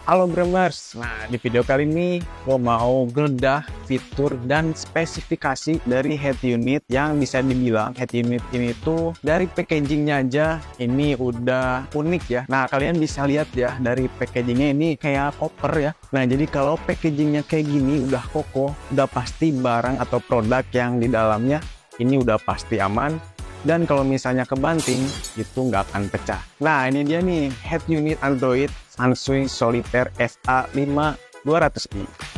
Halo Bremers, nah di video kali ini gue mau geledah fitur dan spesifikasi dari head unit yang bisa dibilang head unit ini tuh dari packagingnya aja ini udah unik ya. Nah kalian bisa lihat ya dari packagingnya ini kayak koper ya. Nah jadi kalau packagingnya kayak gini udah kokoh, udah pasti barang atau produk yang di dalamnya ini udah pasti aman. Dan kalau misalnya kebanting, itu nggak akan pecah. Nah, ini dia nih, head unit Android Sansui Solitaire SA5 200i.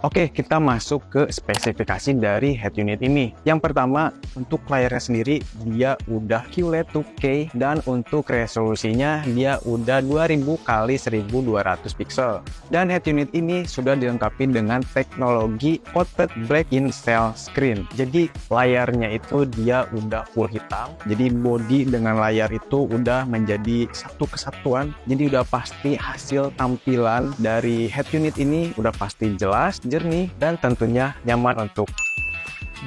Oke, kita masuk ke spesifikasi dari head unit ini. Yang pertama, untuk layarnya sendiri, dia udah QLED 2K dan untuk resolusinya dia udah 2000 x 1200 pixel. Dan head unit ini sudah dilengkapi dengan teknologi coated black in cell screen. Jadi layarnya itu dia udah full hitam. Jadi body dengan layar itu udah menjadi satu kesatuan. Jadi udah pasti hasil tampilan dari head unit ini udah pasti jelas, jernih, dan tentunya nyaman untuk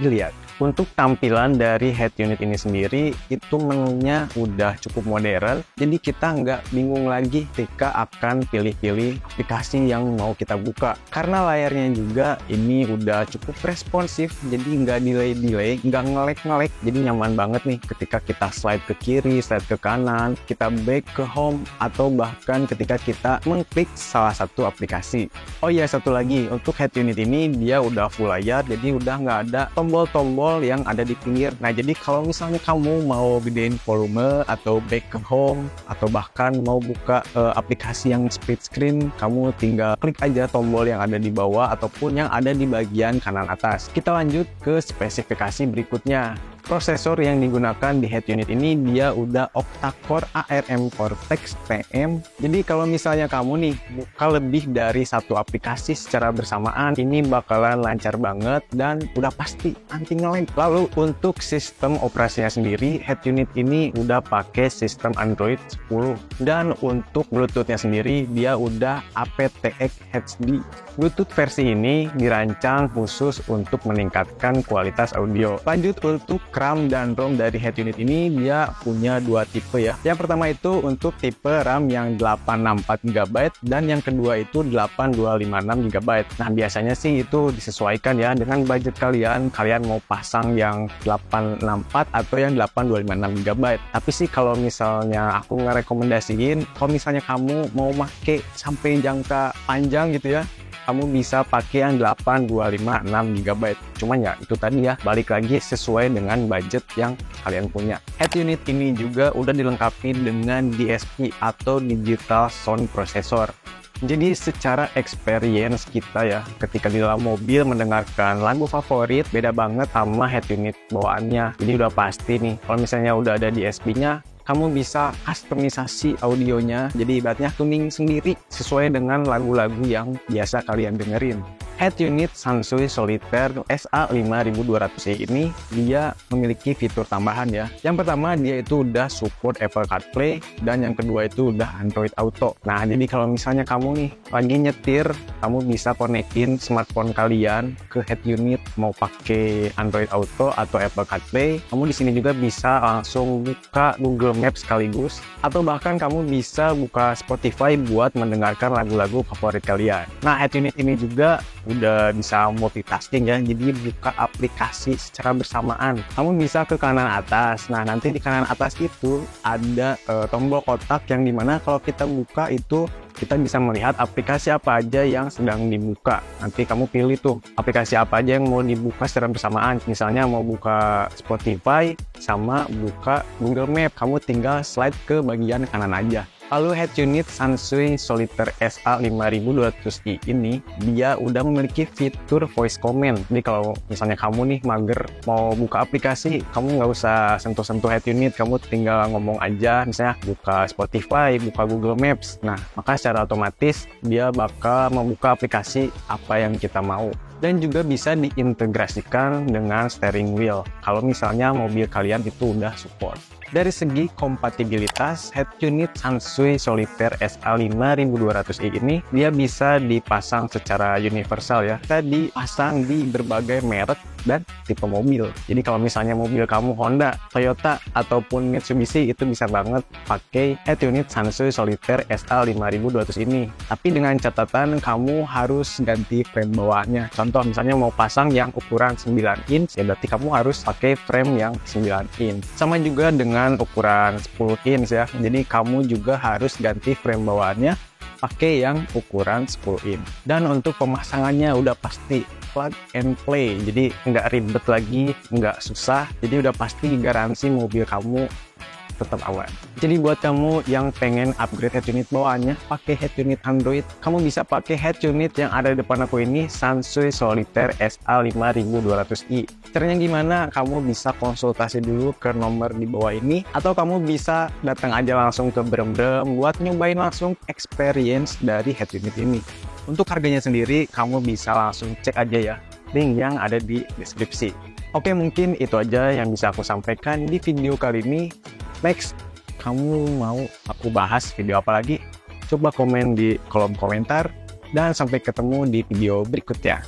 dilihat. Untuk tampilan dari head unit ini sendiri, itu menunya udah cukup modern, jadi kita nggak bingung lagi ketika akan pilih-pilih aplikasi yang mau kita buka. Karena layarnya juga ini udah cukup responsif, jadi nggak delay-delay, nggak ngelek-ngelek, jadi nyaman banget nih ketika kita slide ke kiri, slide ke kanan, kita back ke home, atau bahkan ketika kita mengklik salah satu aplikasi. Oh iya, satu lagi, untuk head unit ini dia udah full layar, jadi udah nggak ada tombol-tombol yang ada di pinggir. Nah, jadi kalau misalnya kamu mau gedein volume atau back ke home atau bahkan mau buka aplikasi yang split screen, kamu tinggal klik aja tombol yang ada di bawah ataupun yang ada di bagian kanan atas. Kita lanjut ke spesifikasi berikutnya. Prosesor yang digunakan di head unit ini dia udah octa-core ARM Cortex PM. Jadi kalau misalnya kamu nih buka lebih dari satu aplikasi secara bersamaan, ini bakalan lancar banget dan udah pasti anti nge-lag. Lalu untuk sistem operasinya sendiri, head unit ini udah pakai sistem Android 10. Dan untuk Bluetooth-nya sendiri dia udah aptX HD. Bluetooth versi ini dirancang khusus untuk meningkatkan kualitas audio. Lanjut untuk RAM dan ROM dari head unit ini dia punya dua tipe ya. Yang pertama itu untuk tipe RAM yang 864 GB dan yang kedua itu 8256 GB. Nah, biasanya sih itu disesuaikan ya dengan budget kalian. Kalian mau pasang yang 864 atau yang 8256 GB. Tapi sih kalau misalnya aku ngerekomendasiin, kalau misalnya kamu mau pakai sampai jangka panjang gitu ya, kamu bisa pakai yang 8256 GB. Cuman ya itu tadi ya, balik lagi sesuai dengan budget yang kalian punya. Head unit ini juga udah dilengkapi dengan DSP atau Digital Sound Processor. Jadi secara experience kita ya, ketika di dalam mobil mendengarkan lagu favorit beda banget sama head unit bawaannya. Jadi udah pasti nih, kalau misalnya udah ada DSP-nya, kamu bisa customisasi audionya, jadi ibaratnya tuning sendiri sesuai dengan lagu-lagu yang biasa kalian dengerin. Head unit Sansui Solitaire SA5200i ini dia memiliki fitur tambahan ya. Yang pertama dia itu udah support Apple CarPlay dan yang kedua itu udah Android Auto. Nah, jadi kalau misalnya kamu nih lagi nyetir, kamu bisa konekin smartphone kalian ke head unit mau pakai Android Auto atau Apple CarPlay. Kamu di sini juga bisa langsung buka Google Maps sekaligus atau bahkan kamu bisa buka Spotify buat mendengarkan lagu-lagu favorit kalian. Nah, head unit ini juga udah bisa multitasking ya, jadi buka aplikasi secara bersamaan. Kamu bisa ke kanan atas. Nah, nanti di kanan atas itu ada tombol kotak yang dimana kalau kita buka itu kita bisa melihat aplikasi apa aja yang sedang dibuka. Nanti kamu pilih tuh aplikasi apa aja yang mau dibuka secara bersamaan. Misalnya mau buka Spotify sama buka Google Map, kamu tinggal slide ke bagian kanan aja. Lalu head unit Sansui Solitaire SA5200i ini dia udah memiliki fitur voice command. Jadi kalau misalnya kamu nih mager mau buka aplikasi, kamu nggak usah sentuh-sentuh head unit, kamu tinggal ngomong aja, misalnya buka Spotify, buka Google Maps. Nah, maka secara otomatis dia bakal membuka aplikasi apa yang kita mau. Dan juga bisa diintegrasikan dengan steering wheel kalau misalnya mobil kalian itu udah support. Dari segi kompatibilitas, head unit Sansui Solitaire SA5200i ini dia bisa dipasang secara universal ya. Bisa dipasang di berbagai merek dan tipe mobil. Jadi kalau misalnya mobil kamu Honda, Toyota, ataupun Mitsubishi itu bisa banget pakai head unit Sansui Solitaire SA5200 ini. Tapi dengan catatan kamu harus ganti frame bawahnya. Contoh misalnya mau pasang yang ukuran 9 inch, ya berarti kamu harus pakai frame yang 9 inch. Sama juga dengan ukuran 10 inch ya. Jadi kamu juga harus ganti frame bawahnya pakai yang ukuran 10 inch. Dan untuk pemasangannya udah pasti plug and play, jadi nggak ribet lagi, nggak susah, jadi udah pasti garansi mobil kamu tetap aman. Jadi buat kamu yang pengen upgrade head unit bawaannya pakai head unit Android, kamu bisa pakai head unit yang ada di depan aku ini, Sansui Solitaire SA5200i. Caranya gimana? Kamu bisa konsultasi dulu ke nomor di bawah ini, atau kamu bisa datang aja langsung ke Brem-Brem buat nyobain langsung experience dari head unit ini. Untuk harganya sendiri, kamu bisa langsung cek aja ya, link yang ada di deskripsi. Oke, mungkin itu aja yang bisa aku sampaikan di video kali ini. Next, kamu mau aku bahas video apa lagi? Coba komen di kolom komentar, dan sampai ketemu di video berikutnya.